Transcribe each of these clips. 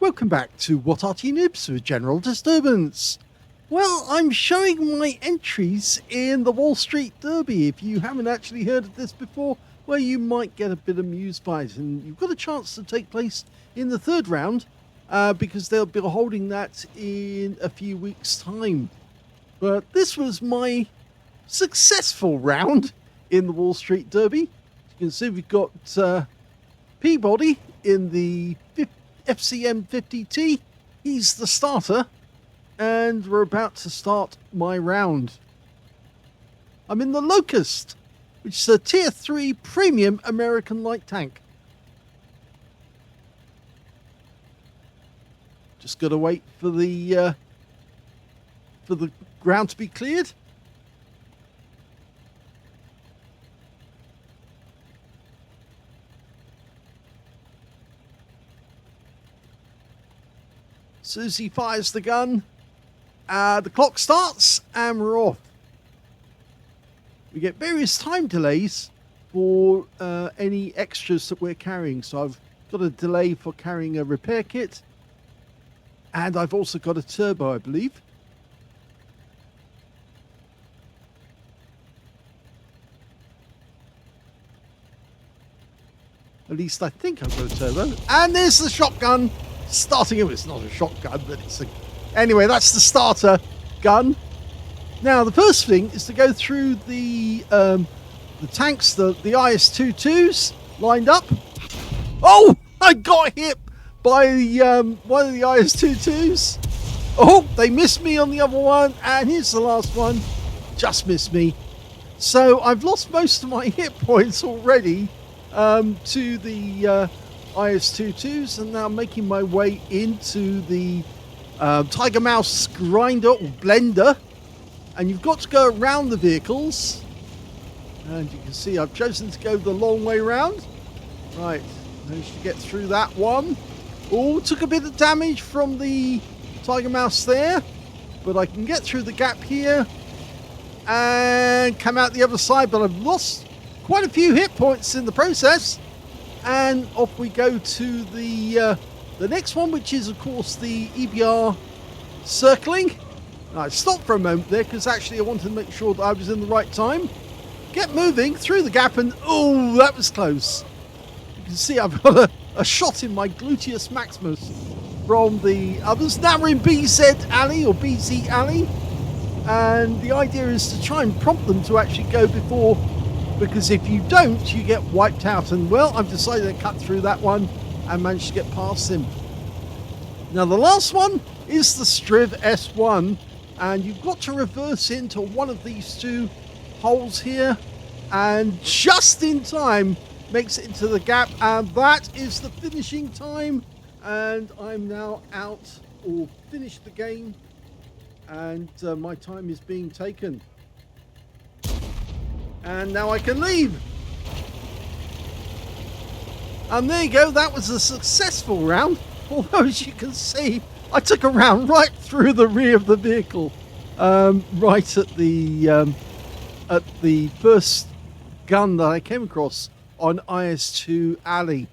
Welcome back to What Arty Noobs with General Disturbance. Well, I'm showing my entries in the Wall Street Derby. If you haven't actually heard of this before, well, you might get a bit amused by it. And you've got a chance to take place in the third round because they'll be holding that in a few weeks' time. But this was my successful round in the Wall Street Derby. As you can see, we've got Peabody in the FCM50T. He's the starter, and we're about to start my round. I'm in the Locust, which is a Tier 3 premium American light tank. Just got to wait for the ground to be cleared. Susie fires the gun, the clock starts, and we're off. We get various time delays for any extras that we're carrying. So I've got a delay for carrying a repair kit, and I've also got a turbo, I believe. At least I think I've got a turbo. And there's the shotgun. Starting it, it's not a shotgun, but it's a... Anyway, that's the starter gun. Now, the first thing is to go through the tanks, the IS-22s lined up. Oh, I got hit by one of the IS-22s. Oh, they missed me on the other one, and here's the last one. Just missed me. So I've lost most of my hit points already to the IS-22s, and now making my way into the Tiger Mouse grinder or blender, and you've got to go around the vehicles, and you can see I've chosen to go the long way round. Right, managed to get through that one. Oh, took a bit of damage from the Tiger Mouse there, but I can get through the gap here and come out the other side, but I've lost quite a few hit points in the process. And off we go to the next one, which is, of course, the EBR circling. I stopped for a moment there because actually I wanted to make sure that I was in the right time. Get moving through the gap, and oh, that was close. You can see I've got a shot in my gluteus maximus from the others. Now we're in BZ Alley or BZ Alley, and the idea is to try and prompt them to actually go before, because if you don't, you get wiped out. And well, I've decided to cut through that one and managed to get past him. Now the last one is the Striv S1, and you've got to reverse into one of these two holes here, and just in time makes it into the gap, and that is the finishing time. And I'm now out, or finished the game, and my time is being taken. And now I can leave. And there you go, that was a successful round. Although, as you can see, I took a round right through the rear of the vehicle. Right at the first gun that I came across on IS-2 Alley.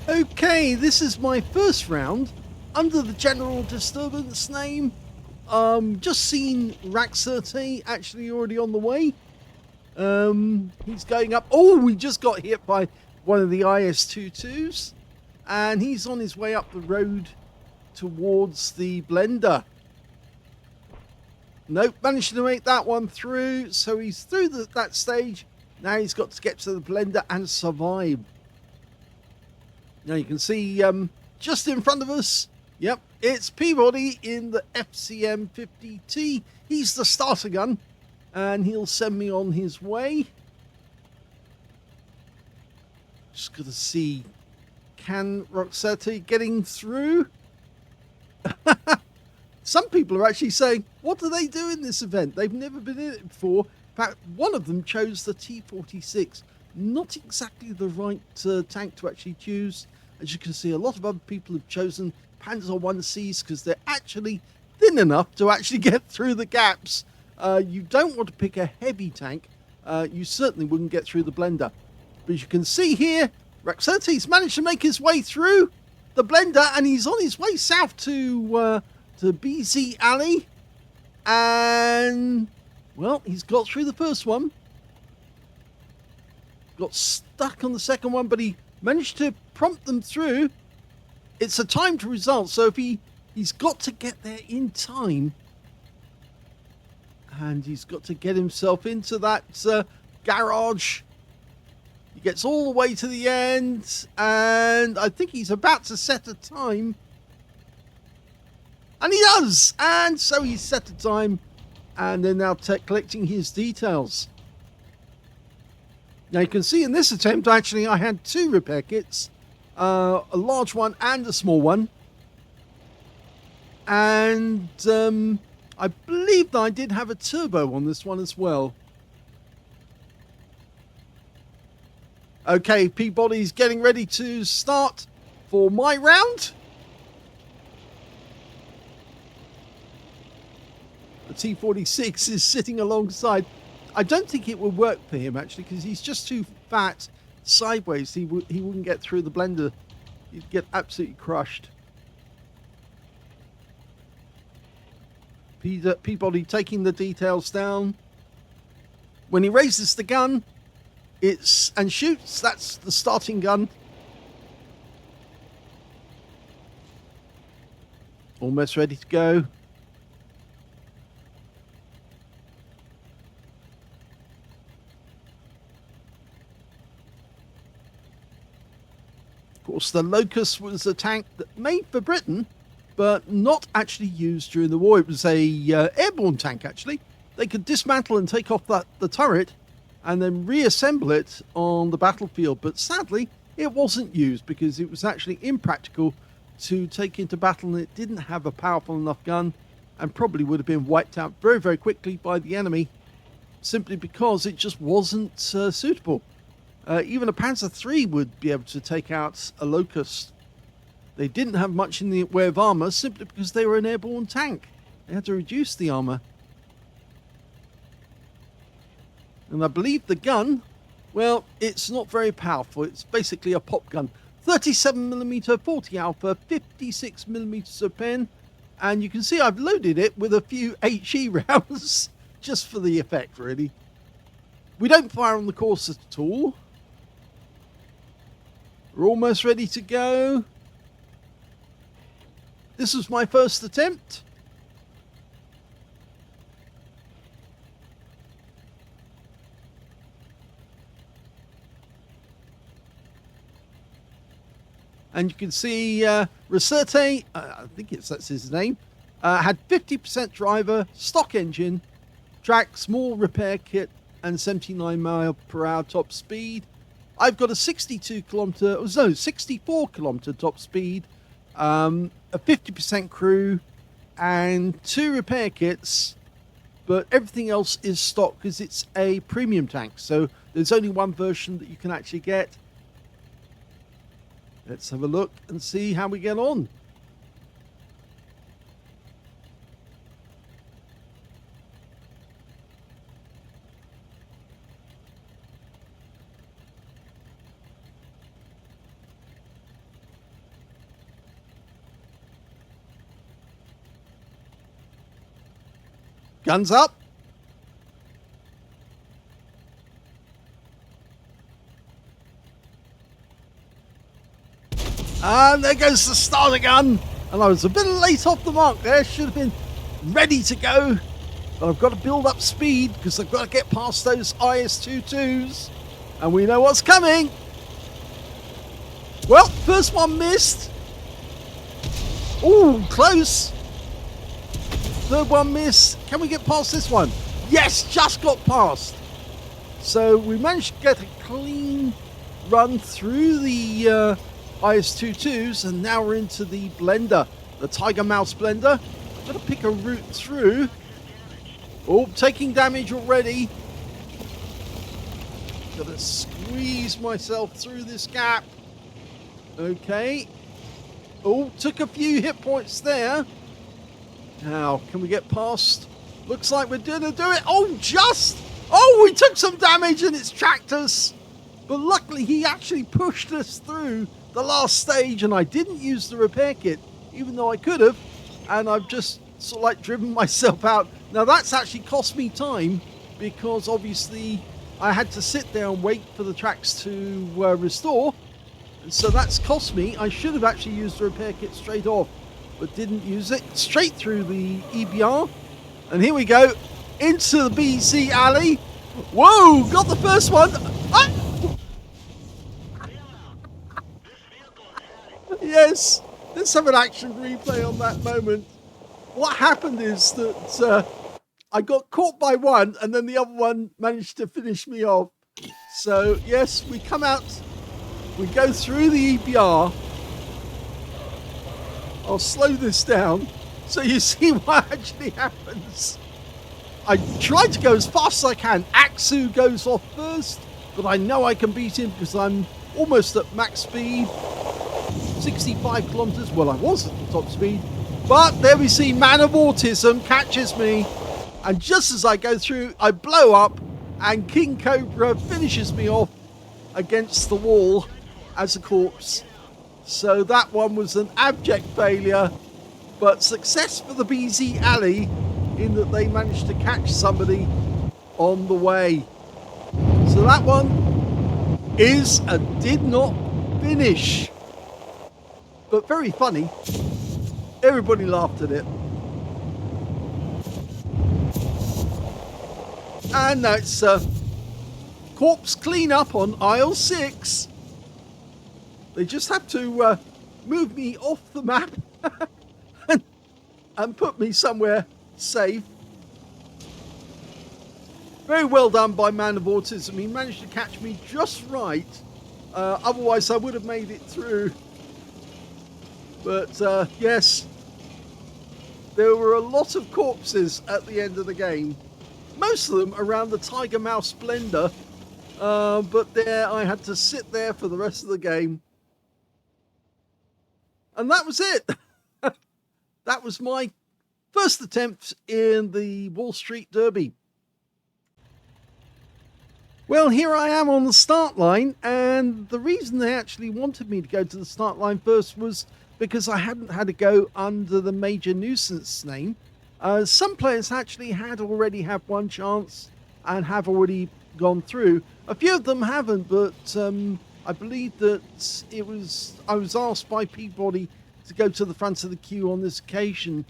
Okay, this is my first round under the General Disturbance name. Just seen Raxerte actually already on the way. He's going up. Oh, we just got hit by one of the IS-22s, and he's on his way up the road towards the blender. Nope, managed to make that one through. So he's through that stage. Now he's got to get to the blender and survive. Now you can see just in front of us, yep, it's Peabody in the FCM50T. He's the starter gun, and he'll send me on his way. Just got to see, can Raxerte getting through? Some people are actually saying, what do they do in this event? They've never been in it before. In fact, one of them chose the T46. Not exactly the right tank to actually choose. As you can see, a lot of other people have chosen Panzer 1Cs because they're actually thin enough to actually get through the gaps. You don't want to pick a heavy tank. You certainly wouldn't get through the blender. But as you can see here, Rexerte's managed to make his way through the blender, and he's on his way south to BZ Alley. And, well, he's got through the first one. Got stuck on the second one, but he managed to prompt them through. It's a timed result, so if he's got to get there in time. And he's got to get himself into that garage. He gets all the way to the end, and I think he's about to set a time. And he does! And so he's set a time, and they're now collecting his details. Now you can see in this attempt, actually, I had 2 repair kits. A large one and a small one. And I believe that I did have a turbo on this one as well. Okay, Peabody's getting ready to start for my round. The T46 is sitting alongside. I don't think it would work for him, actually, because he's just too fat sideways. He wouldn't get through the blender. He'd get absolutely crushed. Peabody taking the details down. When he raises the gun, and shoots, that's the starting gun. Almost ready to go. Of course, the Locust was a tank that made for Britain, but not actually used during the war. It was a airborne tank, actually. They could dismantle and take off the turret and then reassemble it on the battlefield. But sadly, it wasn't used because it was actually impractical to take into battle, and it didn't have a powerful enough gun and probably would have been wiped out very, very quickly by the enemy simply because it just wasn't suitable. Even a Panzer III would be able to take out a Locust. They didn't have much in the way of armor simply because they were an airborne tank. They had to reduce the armor. And I believe the gun, well, it's not very powerful. It's basically a pop gun. 37mm 40 alpha, 56mm of pen. And you can see I've loaded it with a few HE rounds just for the effect, really. We don't fire on the course at all. We're almost ready to go. This was my first attempt. And you can see Ricerte, I think that's his name, had 50% driver, stock engine, track, small repair kit, and 79 mile per hour top speed. I've got a 64 kilometer top speed, a 50% crew, and 2 repair kits, but everything else is stock because it's a premium tank. So there's only one version that you can actually get. Let's have a look and see how we get on. Guns up. And there goes the starter gun. And I was a bit late off the mark there. Should have been ready to go. But I've got to build up speed because I've got to get past those IS-22s. And we know what's coming. Well, first one missed. Ooh, close. Third one missed. Can we get past this one? Yes, just got past. So we managed to get a clean run through the IS-22s, and now we're into the blender, the Tiger Mouse blender. I've got to pick a route through. Oh, taking damage already. Got to squeeze myself through this gap. Okay. Oh, took a few hit points there. Now, can we get past? Looks like we're going to do it. Oh, just! Oh, we took some damage and it's tracked us. But luckily he actually pushed us through the last stage, and I didn't use the repair kit, even though I could have, and I've just sort of like driven myself out. Now that's actually cost me time, because obviously I had to sit there and wait for the tracks to restore, so that's cost me. I should have actually used the repair kit straight off, but didn't use it. Straight through the EBR, and here we go into the BC alley. Whoa, got the first one. Ah! Yes, let's have an action replay on that moment. What happened is that I got caught by one, and then the other one managed to finish me off. So yes, we come out, we go through the EBR. I'll slow this down so you see what actually happens. I try to go as fast as I can. Aksu goes off first, but I know I can beat him because I'm almost at max speed. 65 kilometers. Well, I was at the top speed, but there we see Man of Autism catches me, and just as I go through, I blow up, and King Cobra finishes me off against the wall as a corpse. So that one was an abject failure, but success for the BZ Alley in that they managed to catch somebody on the way. So that one is a did not finish. But very funny. Everybody laughed at it. And now it's corpse cleanup on aisle 6. They just have to move me off the map and put me somewhere safe. Very well done by Man of Autism. He managed to catch me just right. Otherwise I would have made it through. But yes, there were a lot of corpses at the end of the game. Most of them around the Tiger Mouse Blender. But there I had to sit there for the rest of the game. And that was it. That was my first attempt in the Wall Street Derby. Well, here I am on the start line, and the reason they actually wanted me to go to the start line first was because I hadn't had to go under the major nuisance name. Some players actually had already had one chance and have already gone through. A few of them haven't, but I believe that I was asked by Peabody to go to the front of the queue on this occasion,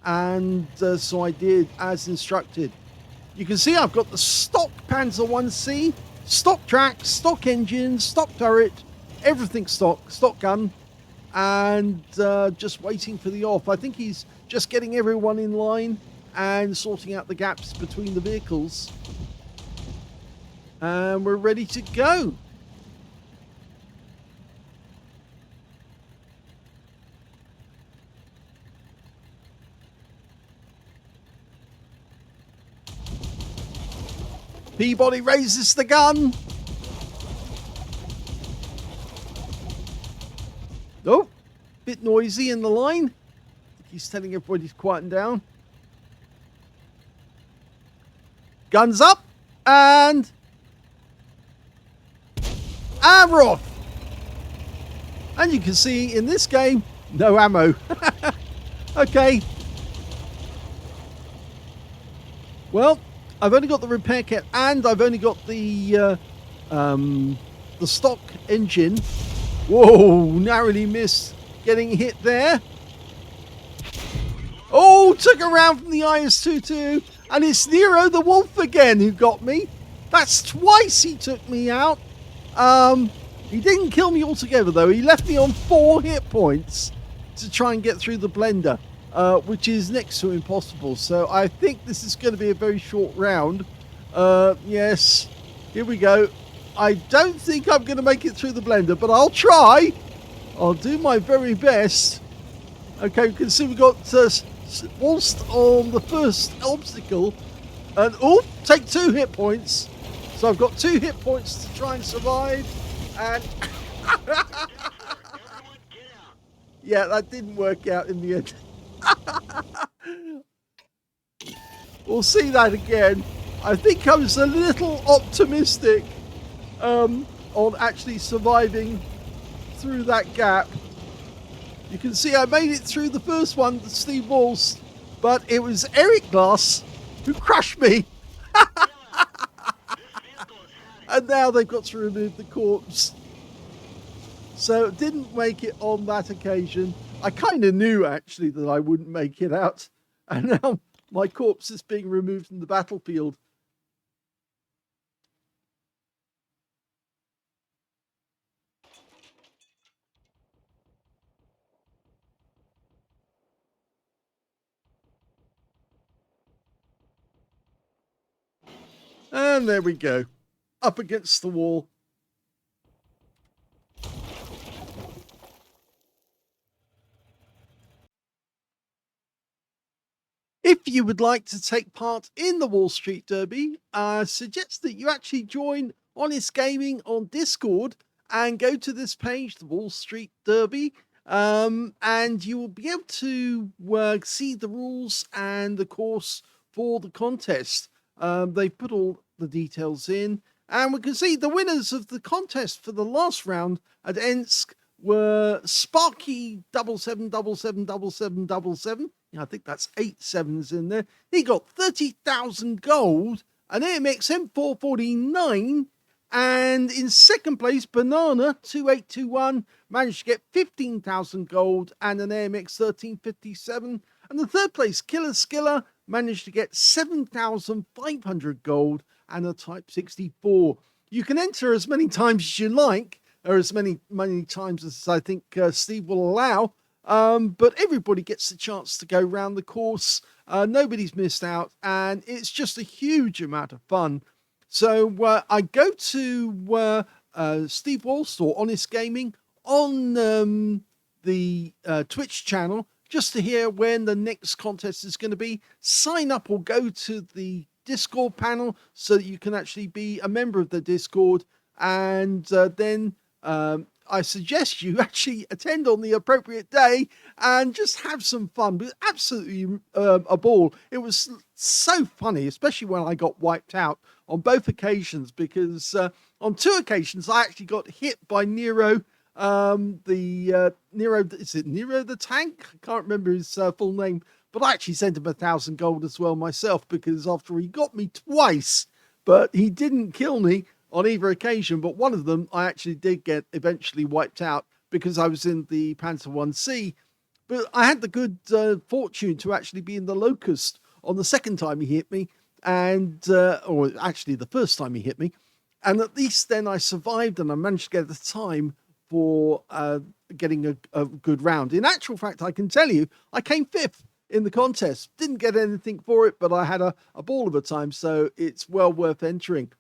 and so I did as instructed. You can see I've got the stock Panzer 1C, stock track, stock engine, stock turret, everything stock gun, and just waiting for the off. I think he's just getting everyone in line and sorting out the gaps between the vehicles. And we're ready to go. Peabody raises the gun. Oh, bit noisy in the line. He's telling everybody to quieten down. Guns up, and we're off. And you can see in this game, no ammo. Okay. Well, I've only got the repair kit, and I've only got the stock engine. Whoa, narrowly missed getting hit there. Oh, took a round from the IS-22, and it's Nero the Wolf again who got me. That's twice he took me out. He didn't kill me altogether, though. He left me on 4 hit points to try and get through the blender, which is next to impossible. So I think this is going to be a very short round. Yes, here we go. I don't think I'm going to make it through the blender, but I'll try. I'll do my very best. Okay, we can see we've got Wallst on the first obstacle. And, oh, take 2 hit points. So I've got 2 hit points to try and survive. And yeah, that didn't work out in the end. We'll see that again. I think I was a little optimistic. on actually surviving through that gap. You can see I made it through the first one, the Steve Wallst, but it was Eric Glass who crushed me. And now they've got to remove the corpse. So didn't make it on that occasion. I kind of knew actually that I wouldn't make it out. And now my corpse is being removed from the battlefield. And there we go. Up against the wall. If you would like to take part in the Wall Street Derby, I suggest that you actually join Honest Gaming on Discord and go to this page, the Wall Street Derby, and you will be able to see the rules and the course for the contest. They put all the details in, and we can see the winners of the contest for the last round at Ensk were Sparky 77777777. I think that's 8 sevens in there. He got 30,000 gold, an AMX M449, and in second place, Banana 2821 managed to get 15,000 gold and an AMX 1357. And the third place, Killer Skiller, managed to get 7,500 gold and a Type 64. You can enter as many times as you like, or as many times as I think Steve will allow. But everybody gets the chance to go round the course. Nobody's missed out, and it's just a huge amount of fun. So I go to Steve Wallst or Honest Gaming on the Twitch channel just to hear when the next contest is going to be. Sign up or go to the Discord panel so that you can actually be a member of the Discord, and then I suggest you actually attend on the appropriate day and just have some fun. It was absolutely a ball. It was so funny, especially when I got wiped out on both occasions, because on 2 occasions I actually got hit by Nero. Nero, is it Nero the Tank? I can't remember his full name, but I actually sent him 1,000 gold as well myself, because after he got me twice, but he didn't kill me on either occasion, but one of them I actually did get eventually wiped out because I was in the Panzer 1C. But I had the good fortune to actually be in the Locust on the second time he hit me, and or actually the first time he hit me, and at least then I survived and I managed to get the time for getting a good round. In actual fact, I can tell you, I came 5th in the contest. Didn't get anything for it, but I had a ball of a time, so it's well worth entering.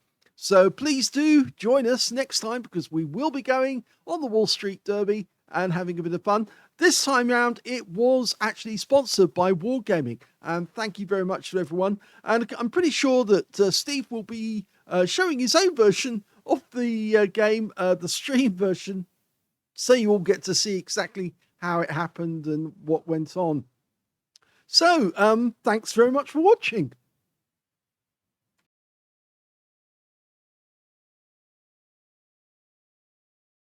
So please do join us next time, because we will be going on the Wall Street Derby and having a bit of fun. This time round, it was actually sponsored by Wargaming, and thank you very much to everyone. And I'm pretty sure that Steve will be showing his own version of the game, the stream version, so you all get to see exactly how it happened and what went on. So thanks very much for watching.